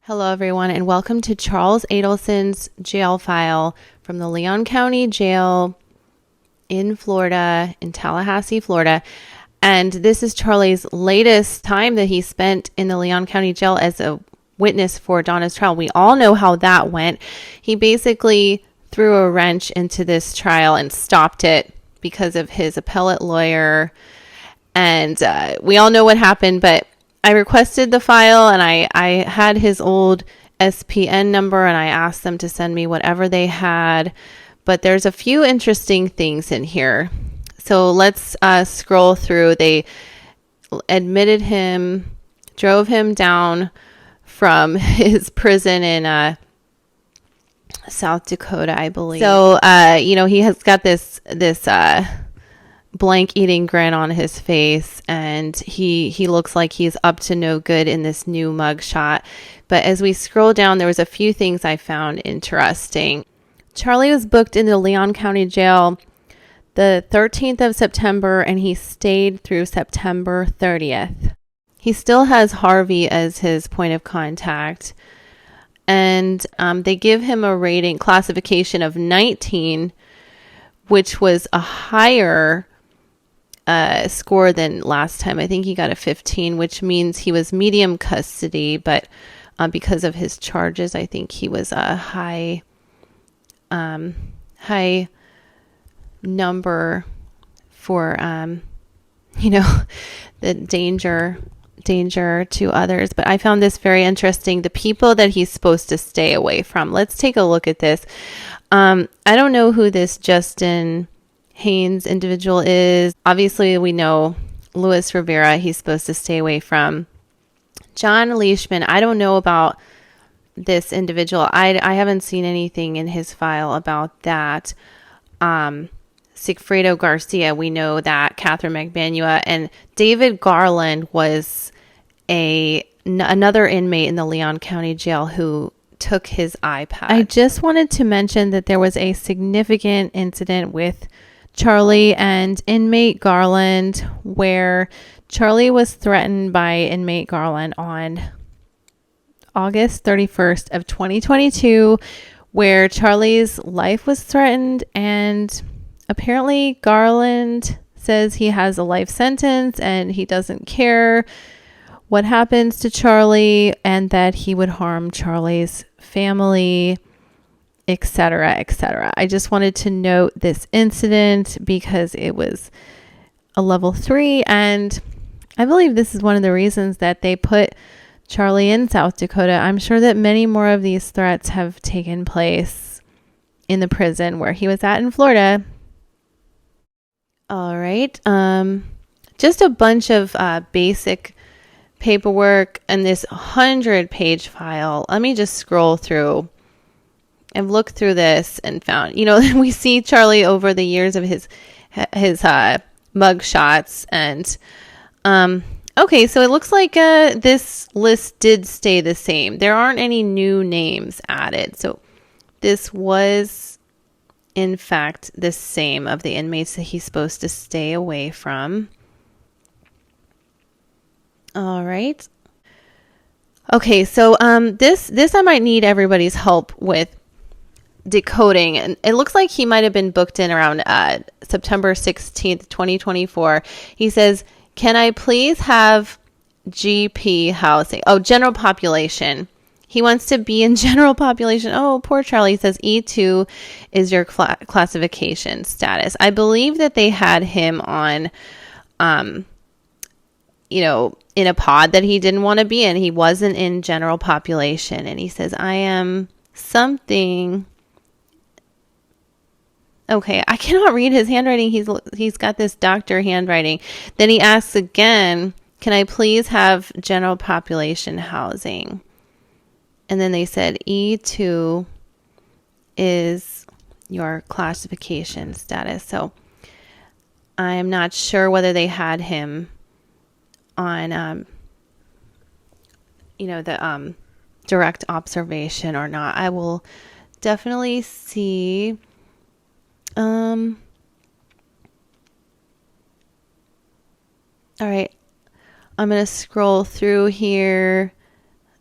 Hello, everyone, and welcome to Charles Adelson's jail file from the Leon County Jail in Florida, in Tallahassee, Florida. And this is Charlie's latest time that he spent in the Leon County Jail as a witness for Donna's trial. We all know how that went. He basically threw a wrench into this trial and stopped it because of his appellate lawyer. And we all know what happened, but I requested the file and I had his old SPN number and I asked them to send me whatever they had. But there's a few interesting things in here. So let's scroll through. They admitted him, drove him down from his prison in South Dakota, I believe. So, he has got this blank eating grin on his face, and he looks like he's up to no good in this new mugshot. But as we scroll down, there was a few things I found interesting. Charlie was booked into Leon County Jail the 13th of September, and he stayed through September 30th. He still has Harvey as his point of contact, and they give him a rating classification of 19, which was a higher score than last time. I think he got a 15, which means he was medium custody, but because of his charges, I think he was a high number for the danger to others. But I found this very interesting. The people that he's supposed to stay away from. Let's take a look at this. I don't know who this Justin Haynes individual is. Obviously, we know Luis Rivera, he's supposed to stay away from. John Leishman, I don't know about this individual. I haven't seen anything in his file about that. Sigfredo Garcia, we know that. Catherine Magbanua, and David Garland was another inmate in the Leon County Jail who took his iPad. I just wanted to mention that there was a significant incident with Charlie and inmate Garland where Charlie was threatened by inmate Garland on August 31st of 2022, where Charlie's life was threatened, and apparently Garland says he has a life sentence and he doesn't care what happens to Charlie and that he would harm Charlie's family, etc., etc. I just wanted to note this incident because it was a level 3, and I believe this is one of the reasons that they put Charlie in South Dakota. I'm sure that many more of these threats have taken place in the prison where he was at in Florida. All right. Just a bunch of basic paperwork in this 100-page file. Let me just scroll through. I've looked through this and found, we see Charlie over the years of his mug shots. And, okay, so it looks like this list did stay the same. There aren't any new names added. So this was, in fact, the same of the inmates that he's supposed to stay away from. All right. Okay, so this I might need everybody's help with decoding, and it looks like he might have been booked in around September 16th, 2024. He says, "Can I please have GP housing?" Oh, general population. He wants to be in general population. Oh, poor Charlie. He says E2 is your classification status. I believe that they had him on, in a pod that he didn't want to be in. He wasn't in general population. And he says, I am something. Okay, I cannot read his handwriting. He's got this doctor handwriting. Then he asks again, can I please have general population housing? And then they said E2 is your classification status. So I'm not sure whether they had him on, the direct observation or not. I will definitely see. All right. I'm going to scroll through here.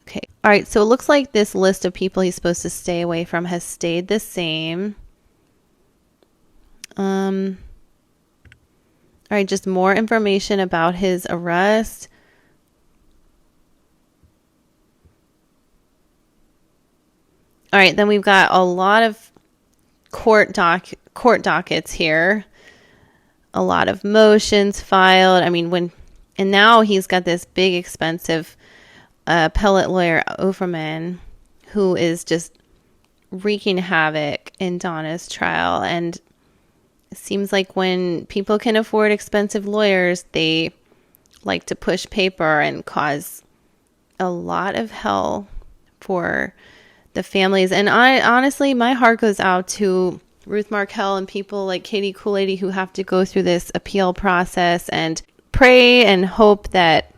Okay. All right, so it looks like this list of people he's supposed to stay away from has stayed the same. All right, just more information about his arrest. All right, then we've got a lot of court dockets here. A lot of motions filed. I mean, and now he's got this big, expensive appellate lawyer, Offerman, who is just wreaking havoc in Donna's trial. And it seems like when people can afford expensive lawyers, they like to push paper and cause a lot of hell for the families. And honestly, my heart goes out to Ruth Markel and people like Katie Kool-Lady who have to go through this appeal process, and pray and hope that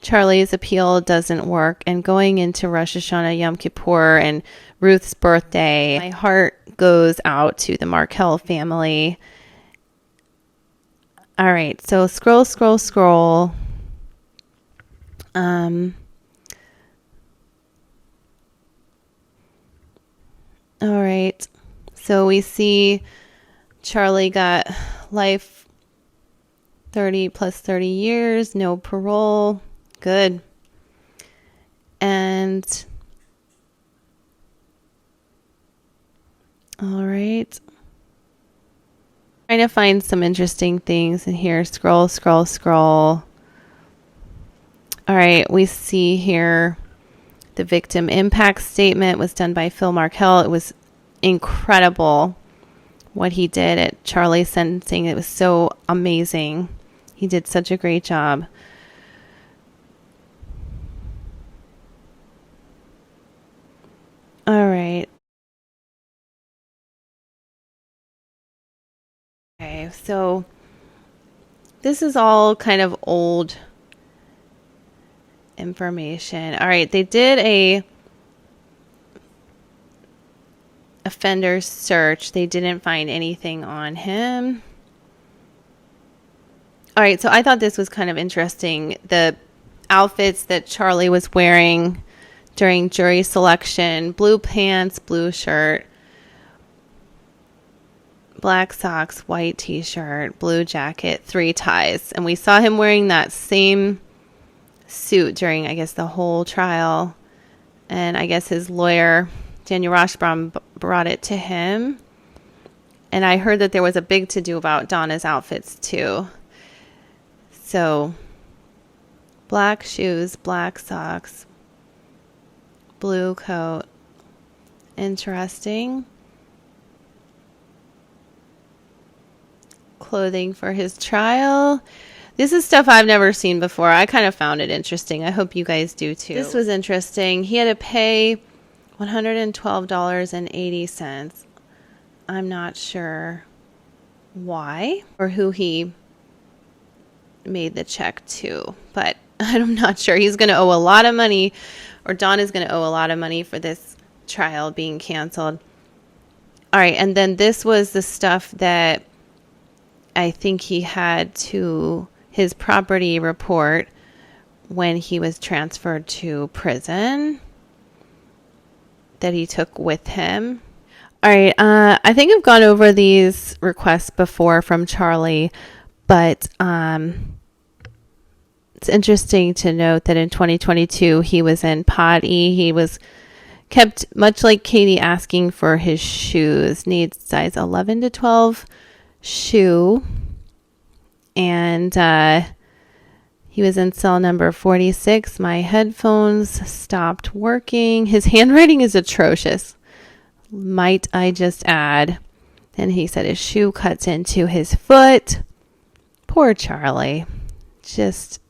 Charlie's appeal doesn't work. And going into Rosh Hashanah, Yom Kippur, and Ruth's birthday, my heart goes out to the Markel family. All right, so scroll. All right, so we see Charlie got life, 30 plus 30 years, no parole. Good. And all right, trying to find some interesting things in here. Scroll. All right, we see here the victim impact statement was done by Phil Markel. It was incredible what he did at Charlie's sentencing. It was so amazing. He did such a great job. All right. Okay, so this is all kind of old information. All right, they did a offender search. They didn't find anything on him. All right, so I thought this was kind of interesting. The outfits that Charlie was wearing during jury selection: blue pants, blue shirt, black socks, white t-shirt, blue jacket, 3 ties. And we saw him wearing that same suit during, I guess, the whole trial. And I guess his lawyer, Daniel Roshbaum, brought it to him. And I heard that there was a big to-do about Donna's outfits too. So, black shoes, black socks, blue coat. Interesting. Clothing for his trial. This is stuff I've never seen before. I kind of found it interesting. I hope you guys do too. This was interesting. He had to pay $112.80. I'm not sure why or who he made the check to, but I'm not sure. He's going to owe a lot of money, or Don is going to owe a lot of money for this trial being canceled. All right, and then this was the stuff that I think he had to his property report when he was transferred to prison that he took with him. All right, I think I've gone over these requests before from Charlie, but it's interesting to note that in 2022, he was in Pod E. He was kept, much like Katie, asking for his shoes, needs size 11 to 12 shoe. And he was in cell number 46. My headphones stopped working. His handwriting is atrocious, might I just add. And he said his shoe cuts into his foot. Poor Charlie. Just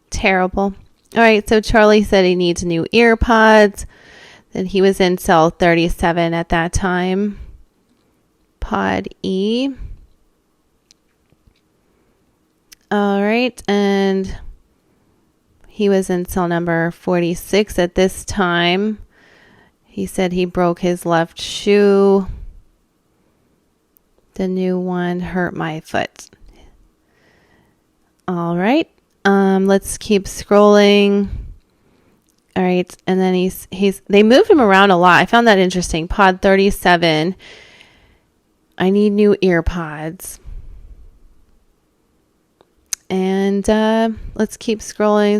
terrible. All right, so Charlie said he needs new ear pods. Then he was in cell 37 at that time. Pod E. All right, and he was in cell number 46 at this time. He said he broke his left shoe. The new one hurt my foot. All right, let's keep scrolling. All right. And then they moved him around a lot. I found that interesting. Pod 37. I need new ear pods. And let's keep scrolling.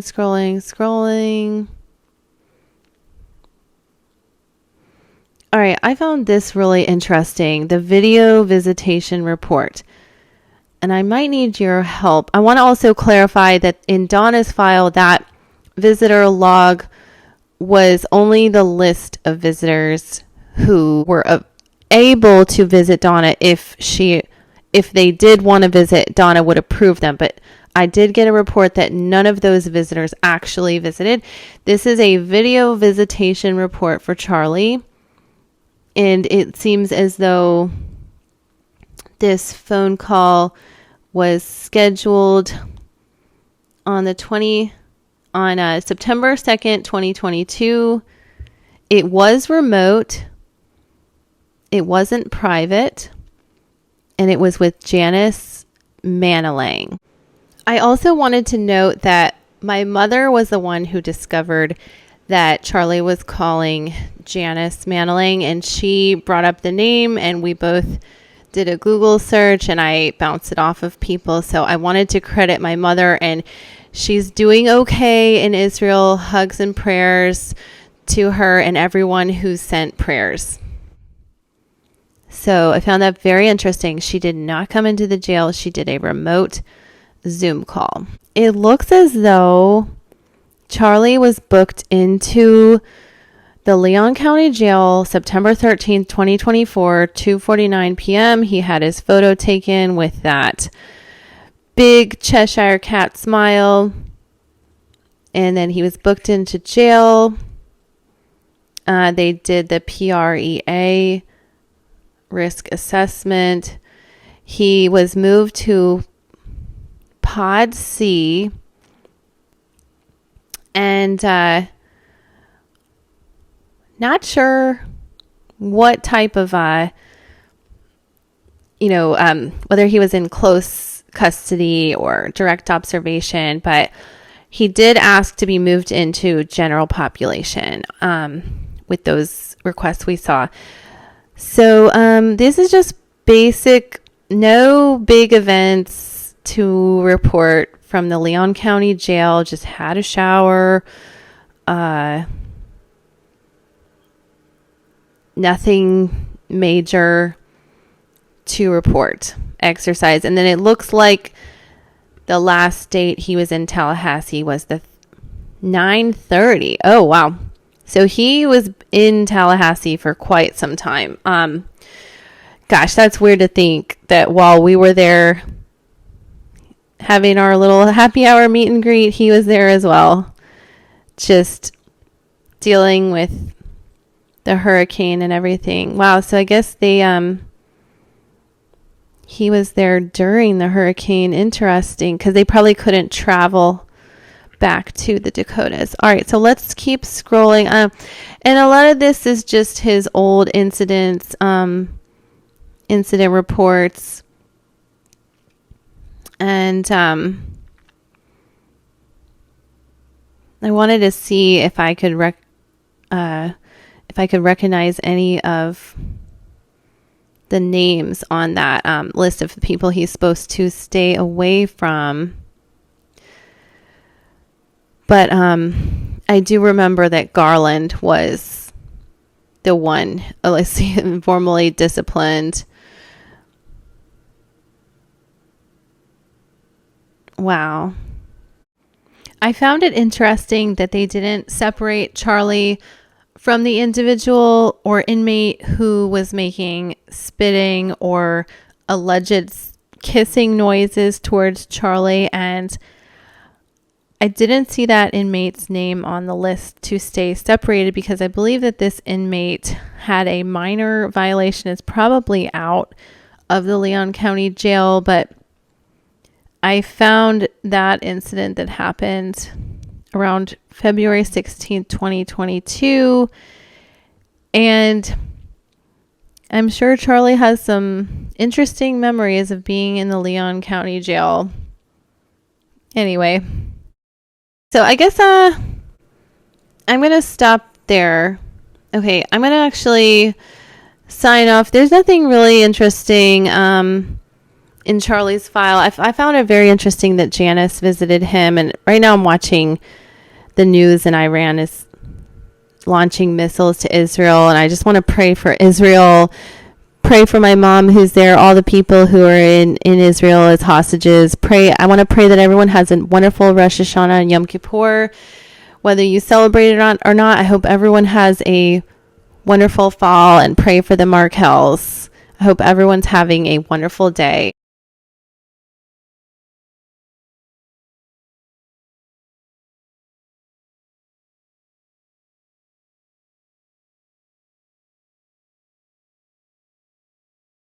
All right, I found this really interesting, the video visitation report. And I might need your help. I want to also clarify that in Donna's file, that visitor log was only the list of visitors who were able to visit Donna. If they did want to visit, Donna would approve them. But I did get a report that none of those visitors actually visited. This is a video visitation report for Charlie. And it seems as though this phone call was scheduled on September 2nd, 2022. It was remote. It wasn't private. And it was with Janice Manilang. I also wanted to note that my mother was the one who discovered that Charlie was calling Janice Manilang, and she brought up the name, and we both did a Google search, and I bounced it off of people. So I wanted to credit my mother, and she's doing okay in Israel. Hugs and prayers to her and everyone who sent prayers. So I found that very interesting. She did not come into the jail. She did a remote Zoom call. It looks as though Charlie was booked into the Leon County Jail September 13th, 2024, 2:49 p.m. He had his photo taken with that big Cheshire cat smile. And then he was booked into jail. They did the PREA risk assessment. He was moved to Pod C. And not sure what type of, whether he was in close custody or direct observation, but he did ask to be moved into general population with those requests we saw. So this is just basic, no big events to report from the Leon County Jail. Just had a shower. Nothing major to report. Exercise. And then it looks like the last date he was in Tallahassee was the 9:30. Oh, wow. So he was in Tallahassee for quite some time. Gosh, that's weird to think that while we were there having our little happy hour meet and greet, he was there as well, just dealing with the hurricane and everything. Wow. So I guess he was there during the hurricane. Interesting, because they probably couldn't travel back to the Dakotas. All right, so let's keep scrolling. And a lot of this is just his old incidents, incident reports. And I wanted to see if I could recognize any of the names on that list of people he's supposed to stay away from. But I do remember that Garland was the one, let's see, formally disciplined. Wow. I found it interesting that they didn't separate Charlie from the individual or inmate who was making spitting or alleged kissing noises towards Charlie. And I didn't see that inmate's name on the list to stay separated, because I believe that this inmate had a minor violation. It's probably out of the Leon County Jail, but I found that incident that happened around February 16th, 2022. And I'm sure Charlie has some interesting memories of being in the Leon County Jail. Anyway, so I guess I'm going to stop there. Okay, I'm going to actually sign off. There's nothing really interesting in Charlie's file. I found it very interesting that Janice visited him, and right now I'm watching the news, and Iran is launching missiles to Israel, and I just want to pray for Israel, pray for my mom who's there, all the people who are in Israel as hostages. I want to pray that everyone has a wonderful Rosh Hashanah and Yom Kippur, whether you celebrate it or not. I hope everyone has a wonderful fall, and pray for the Markells. I hope everyone's having a wonderful day.